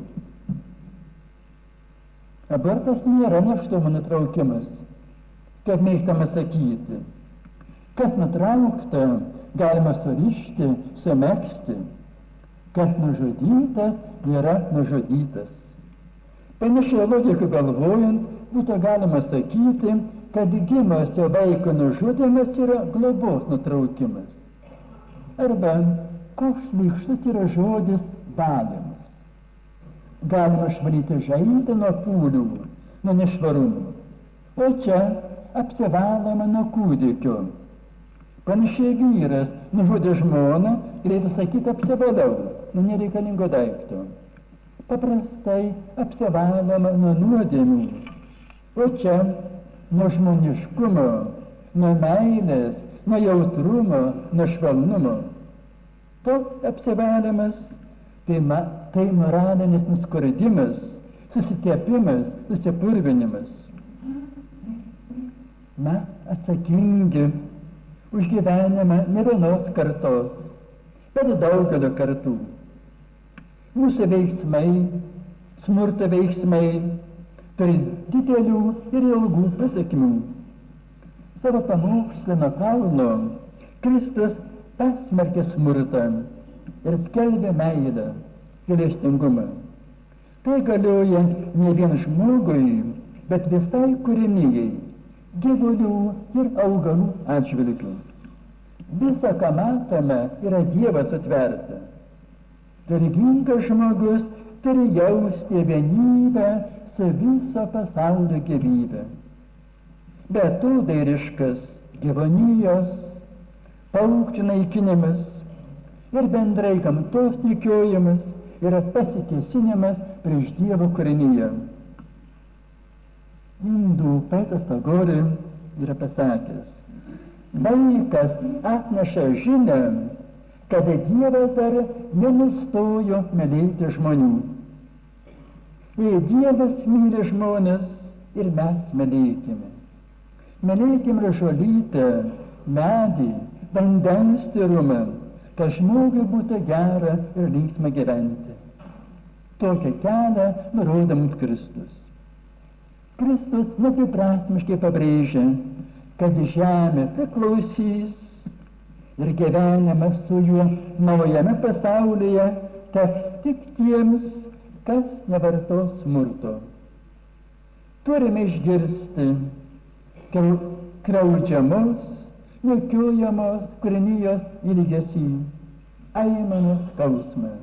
Abortas nėra nėštumo nutraukimas, kaip mėgstama sakyti. Kas nutraukta, galima surišti, sumegzti. Kas nužudytas, yra nužudytas. Panašiai logikai galvojant, būtų galima sakyti, kad gimusio vaiko nužudymas yra globos nutraukimas. Arba koks šlykštus yra žodis valymas. Galima išvalyti žaizdą nuo pūlių, nuo nešvarumų. O čia apsivaloma nuo kūdikio. Panašiai vyras nužudė žmoną, greitai sakyti apsivalau nuo nereikalingo daikto. Paprastai apsivaloma nuo nuodėmių. O čia nuo žmoniškumo, nuo meilės, nuo jautrumo, nuo švelnumo. Toks apsivalymas tai moralinis nuskurdimas, susitiepimas, susipurvinimas. Mes atsakingi už gyvenimą ne vienos kartos, bet daugelio kartų. Mūsų veiksmai, smurto veiksmai turi didelių ir ilgų pasekmių. Savo pamokslą nuo kalno Kristus pasmerkė smurtą ir skelbė meilę, gailestingumą. Tai galioja ne vien žmogui, bet visai kūrinijai, gyvulių ir augalų atžvilgių. Visa, ką matome, yra Dievas sutverta. Religingas žmogus turi jausti vienybę su viso pasaulio gyvybė. Beatodairiškas gyvūnijos, paukščių naikinimas ir bendrai gamtos nykiojimas yra pasikėsinimas prieš Dievo kūriniją. Indų poetas Tagore yra pasakęs: laikas atneša žinią, kad Dievas dar nenustojo mylėti žmonių. Jei Dievas myli žmones, ir mes mylėkime. Mylėkime žolytę, medį, vandens tyrumą, kad žmogui būtų gera ir linksma gyventi. Tokią kelią nurodo mums Kristus. Kristus nedviprasmiškai pabrėžia, kad žemė priklausys ir gyvenimas su juo naujame pasaulyje teks tik tiems, kas nevartos smurto. Turime išgirsti kraudžiamos, nekiojamos kūrinijos ilgesį, aimanos skausmą.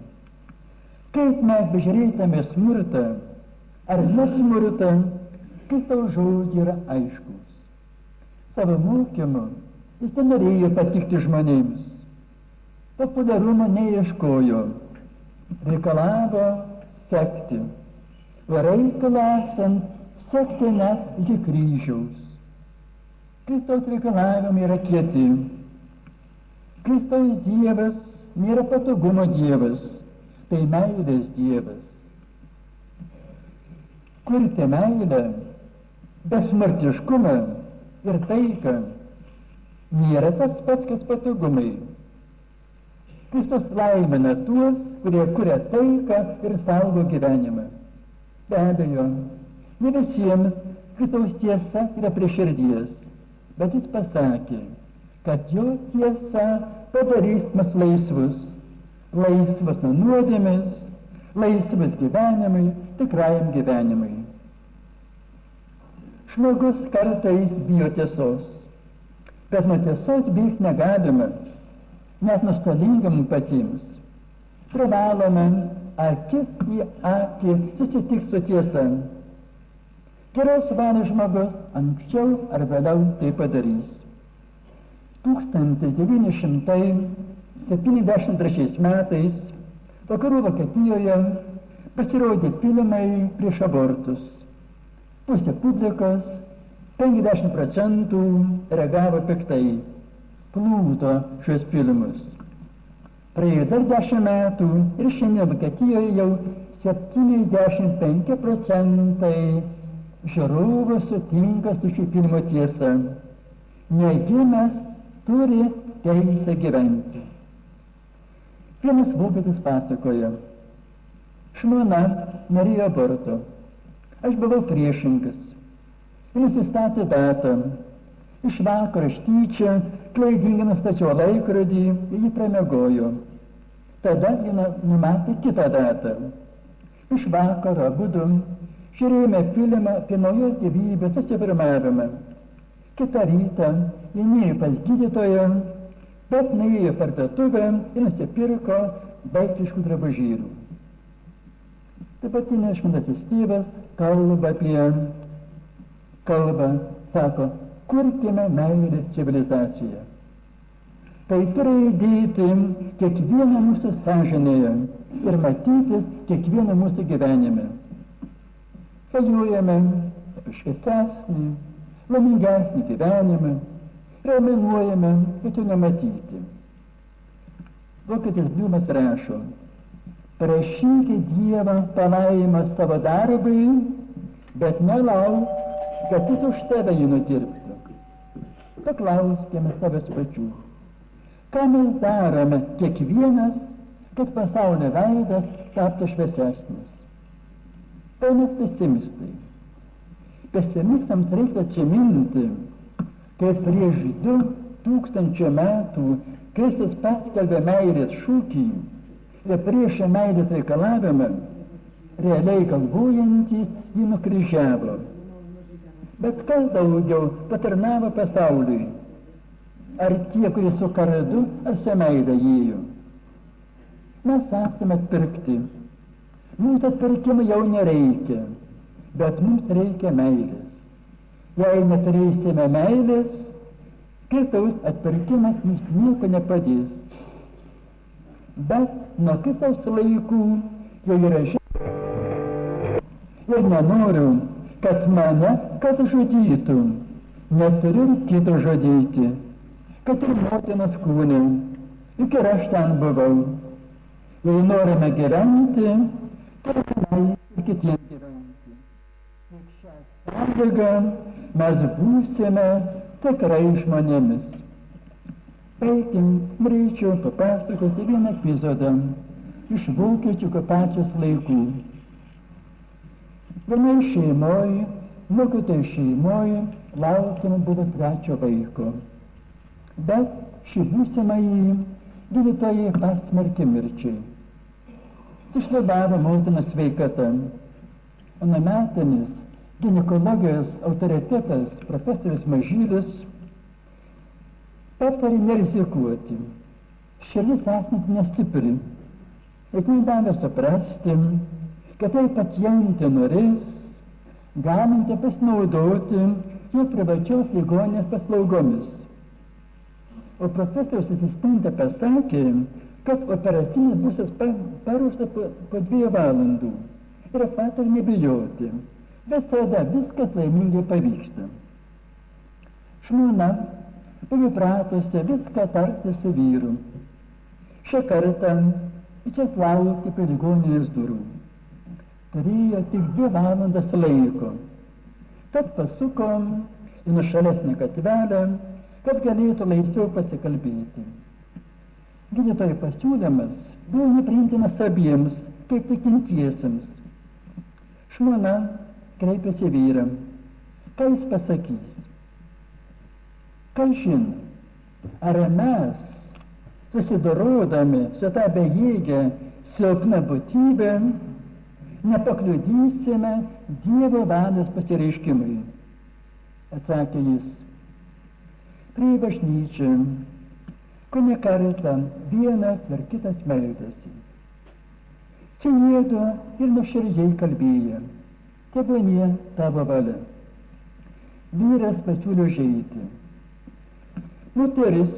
Kaip mes bežiūrėtume smurtą ar nesmurtą, Kristaus žodžiai yra aiškus. Savo mokymu jis nenorėjo patikti žmonėms. Populiarumo neieškojo, reikalavo sekti. O reikalą esant sekti net iki kryžiaus. Kristaus reikalavimai yra kieti. Kristaus Dievas nėra patogumo Dievas, tai meilės Dievas. Kurti meilę, besmartiškumą ir taiką nėra tas pats, kas patogumai. Kristus laimina tuos, kurie kuria taiką ir saugo gyvenimą. Be abejo, ne visiems Kristaus tiesa yra prie širdies, bet jis pasakė, kad jo tiesa padarys mus laisvus, laisvus nuo nuodėmės, laisvus gyvenimui, tikrajam gyvenimui. Žmogus kartais bijo tiesos, bet nuo tiesos bėgti negalima, net nustolingam patiems. Privalome akis į akį susitikti su tiesa. Geros valios žmogus anksčiau ar vėliau tai padarys. 1973 metais vakarų Vokietijoje pasirodė filmai prieš abortus. Pusė publikos, 50% reagavo piktai, plūdo šios filmus. Praėjo dar 10 metų ir šiandien Vokietijoje jau 75% žiūrovų sutinka su šių filmų tiesa. Negimęs turi teisę gyventi. Vienas vokietis pasakoja: žmona norėjo aborto. Aš buvau priešingas. Ir nusistatė datą. Iš vakaro aš tyčia klaidingai nustačiau laikrodį ir jį pramiegojo. Tada ji numatė kitą datą. Iš vakaro abudu žiūrėjome filmą apie naujos gyvybės susiformavimą. Kitą rytą jie nuėjo pas gydytoją, bet nuėjo į parduotuvę ir nusipirko vaikiškų drabužėlių. Dabartinis šventasis tėvas kalba, sako, kurkime meilės civilizaciją. Tai turi įdėti kiekvieną mūsų sąžinėje ir matytis kiekvieną mūsų gyvenime. Svajojame apie šviesesnį, laimingesnį gyvenimą, ramenuojame, bet jo nematyti. Vokietis Bliumas rašo, prašykite Dievą palaimos savo darbui, bet nelauk, kad jis už tave jį nudirbtų. Paklauskime savęs pačių, ką mes darome kiekvienas, kad pasaulio veidas taptų šviesesnis. Tai mes pesimistai. Pesimistams reikia atsiminti, kad prieš 2000 metų Kristus paskelbė meilės šūkį ir prieš meilės reikalavimą, realiai galvojantys jį nukryžiavo. Bet kas daugiau patarnavo pasauliui? Ar tie, kurie su kardu, ar su meile ėjo? Mes esame atpirkti. Mums atpirkimo jau nereikia, bet mums reikia meilės. Jei neturėsime meilės, Kristaus atpirkimas mums nieko nepadės. Bet nuo Kristaus laikų jau yra žinoma. Ir nenoriu, kad mane kas žudytų. Neturiu kito žudyti, kad ir motinos kūnė. Juk ir aš ten buvau. Jei norime gyventi, turime ir kitiems gyventi. Tik šią sąlygą mes būsime tikrai žmonėmis. Norėčiau papasakoti vieną epizodą iš vokiečių okupacijos laikų. Vienai šeimoje, mokytojų šeimoje, laukiama buvo 3 vaiko. Bet šį būsimąjį gydytojai pasmerkė mirčiai. Sušlubavo motinos sveikata. Anuometinis ginekologijos autoritetas profesorius Mažylis patarė nerizikuoti. Širdis esanti nestipri. Ir davė suprasti, kad tai pacientė norės, galinti pasinaudoti jų privačios ligoninės paslaugomis. O profesorius asistentė pasakė, kad operacinis bus paruoštas po 2 valandų. Ir patarė nebijoti. Visada viskas laimingai pavyksta. Žmona buvo įpratusi viską tarti su vyru. Šią kartą čia laukė prie ligoninės durų. Turėjo tik 2 valandas laiko. Tad pasuko į nuošalesnę gatvelę, kad galėtų laisviau pasikalbėti. Gydytojų pasiūlymas buvo nepriimtinas abiems, kaip tikintiesiems. Žmona kreipėsi vyrą. Ką jis pasakys? Ką žino? Ar mes, susidorodami su tą bejėgę silpną būtybę, nepakliudysime Dievo valios pasireiškimui? Atsakė jis. Prie bažnyčią, kone kartą vienas ir kitas meldėsi. Čia jėdu ir nuoširdžiai kalbėjo. Tebūnie tavo valia. Vyras pasiūlė užeiti. Moteris,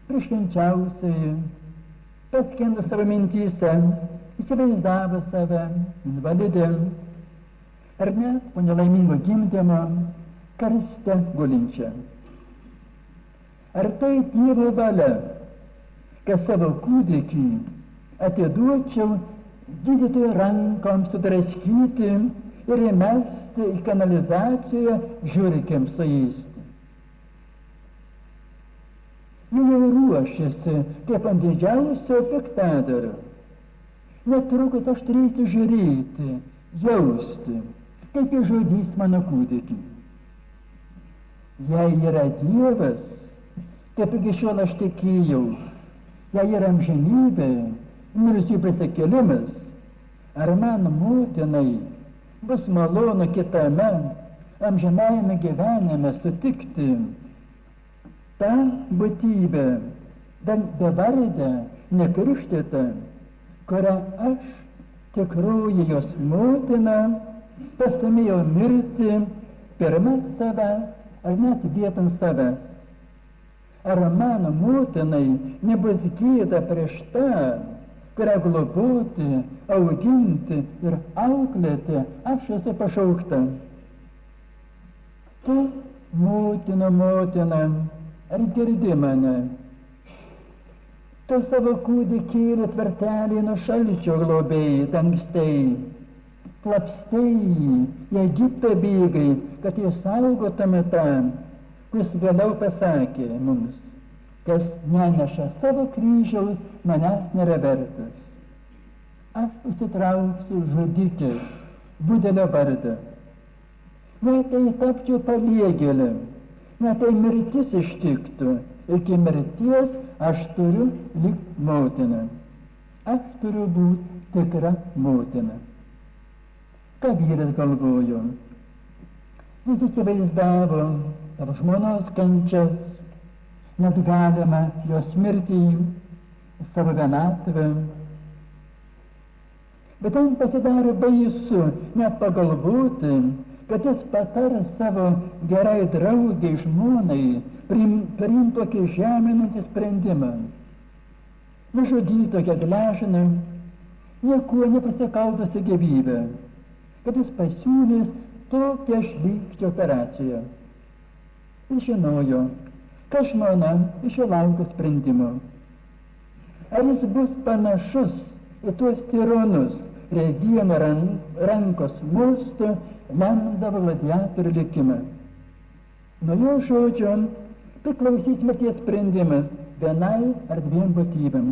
prieškenčiausiai, paskendo savo mintyse, įsivaizdavo save invalidė, ar net po nelaimingo gimdymo karste gulinčią. Ar tai Dievo valia, kad savo kūdikį atiduočiau gydytojų rankoms sudraskyti ir įmesti į kanalizaciją žiurkėms suėsti? Jie jau ruošiasi kaip ant didžiausio piktadario. Netrukus aš turėsiu žiūrėti, jausti, kaip jis žudys mano kūdikį. Jei yra Dievas, kaip iki šiol aš tikėjau, jei yra amžinybė, mirusiųjų prisikėlimas, ar mano motinai bus malonu kitame amžinajame gyvenime sutikti tą būtybę, bevardę, nekrikštytą, kurią aš, tikroji jos motina, pastumėjau mirti pirma savęs, ar net vietant savęs. Ar mano motinai nebus gėda prieš tą, kurią globoti, auginti ir auklėti aš esu pašaukta? Tu, motina, ar girdi mane? Tu savo kūdikėlį tvartelį nuo šalčio globėjai, dangstei, klapstei, į Egiptą bėgai, kad išsaugotume tą, kuris vėliau pasakė mums, kas neneša savo kryžiaus, manęs nėra vertas. Aš užsitrauksiu žudikės, budelio vardą. Net tai tapčiau paliegėlė, net tai mirtis ištiktų, iki mirties aš turiu likti motina. Aš turiu būti tikra motina. Ką vyras galvojo? Jis įsivaizdavo savo žmonos kančias, net galima jos mirtį, savo vienatvę. Bet jam pasidarė baisu net pagalvoti, kad jis patar savo gerai draugiai žmonai priimti tokį žeminantį sprendimą. Nužudyti tokią gležną, niekuo nepasikautusią gyvybę, kad jis pasiūlys tokią šlykščią operaciją. Jis žinojo, kad žmona iš jo laukia sprendimo. Ar jis bus panašus į tuos tironus, prie vieno rankos mosto lemdavo gladiatorių likimą. Nuo jo žodžio priklausys mirties sprendimas vienai ar dviem būtybėm.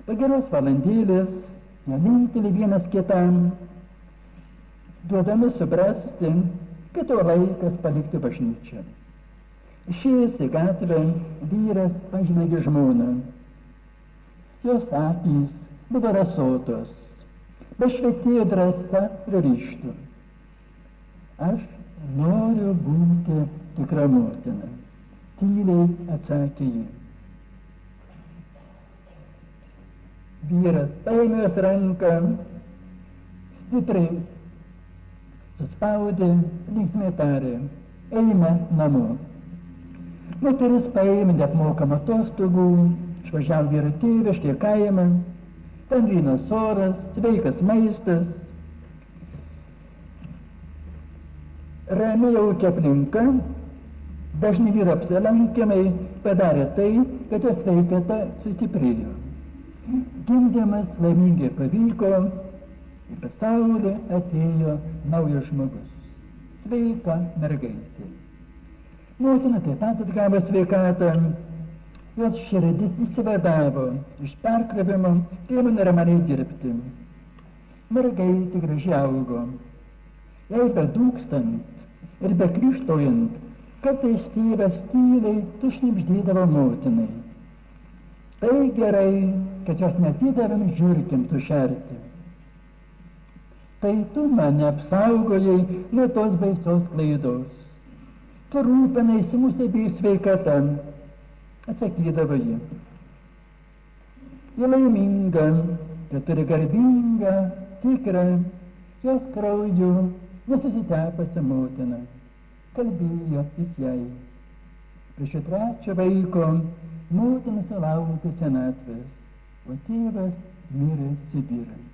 Po geros valandėlės jie linkteli vienas kitam, duodami suprasti, kad jau laikas palikti bažnyčią. Išėjęs į gatvę, vyras pažvelgė žmoną. Jos akys buvo rasotos, bet švietėjo drąsa ir ryžtu. Aš noriu būti tikra motina, tyliai atsakė ji. Vyras paėmė jos ranką, stipriai suspaudė, linksmai tarė, eime namo. Moteris paėmė neapmokamą atostogų, išvažiavo vyro tėviškę į kaimą, ten grynas oras, sveikas maistas, ramiai jaukia aplinka, dažni vyro apsilankymai padarė tai, kad jo sveikata sustiprėjo. Gimdymas laimingai pavyko, į pasaulį atėjo naujas žmogus, sveika mergaitė. Motina taip pat atgavo sveikatą, jos širdis įsivadavo iš perkrovimo, ėmė normaliai dirbti. Mergaitė gražiai augo, jai bedūkstant ir bekryžtaujant, kartais tėvas tyliai tušnibždėdavo motinai. Tai gerai, kad jos netidavėm žiurkėm sušerti. Tai tu mane apsaugojai nuo tos baisios klaidos. Tu rūpinaisi mūsų abiejų sveikata, atsakydavo ji. Ji laiminga, kad turi garbingą, tikrą, jos krauju nesusitepusią motiną. Kalbėjo jis jai. Prie šio trečio vaiko motina sulaukė senatvės, o tėvas mirė Sibire.